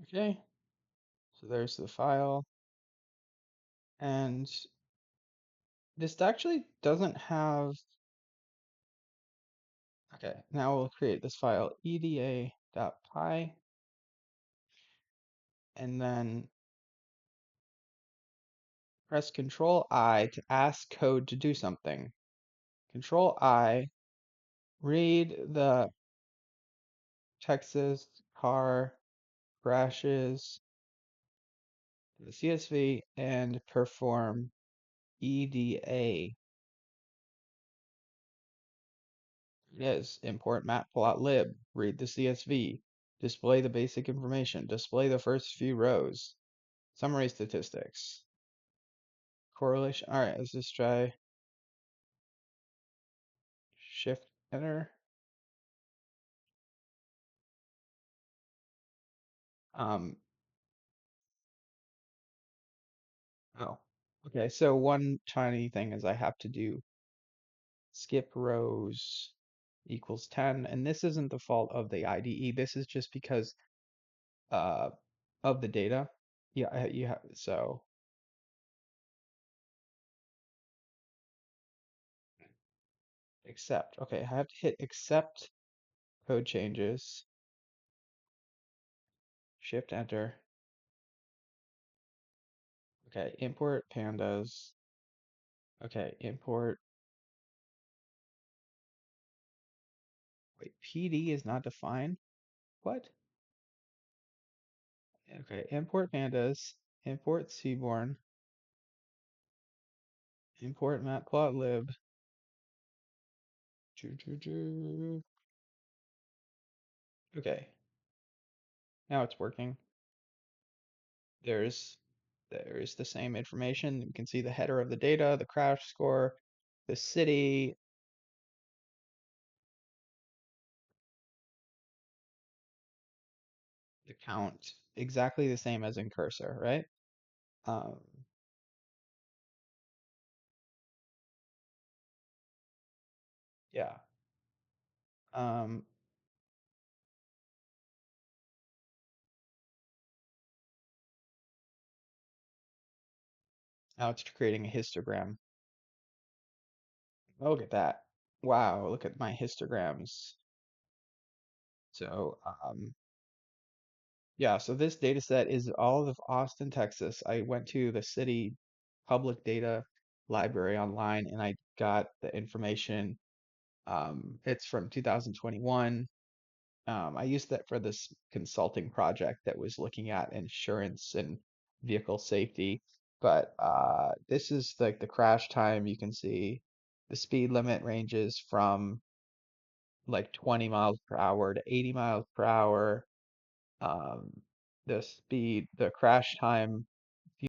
Okay, so there's the file, and this actually doesn't have, okay, now we'll create this file eda.py, and then press Control I to ask code to do something. Control I, read the Texas car crashes to the CSV and perform EDA. Yes, import matplotlib, read the CSV, display the basic information, display the first few rows, summary statistics, correlation. All right, let's just try Shift Enter. Um, oh, okay. So one tiny thing is I have to do skip rows equals 10, and this isn't the fault of the IDE. This is just because uh of the data. Yeah, you have so accept. Okay, I have to hit accept code changes, Shift Enter. Okay, import pandas. Okay, import. Wait, PD is not defined? What? Okay, import pandas, import seaborn, import matplotlib. Okay, now it's working. There's there's the same information. You can see the header of the data, the crash score, the city, the count, exactly the same as in Cursor, right? Um, yeah. Um, Now it's creating a histogram. Oh, look at that. Wow, look at my histograms. So, yeah, so this data set is all of Austin, Texas. I went to the city public data library online and I got the information. It's from 2021. I used that for this consulting project that was looking at insurance and vehicle safety. But this is like the crash time. You can see the speed limit ranges from like 20 miles per hour to 80 miles per hour. Um, the crash time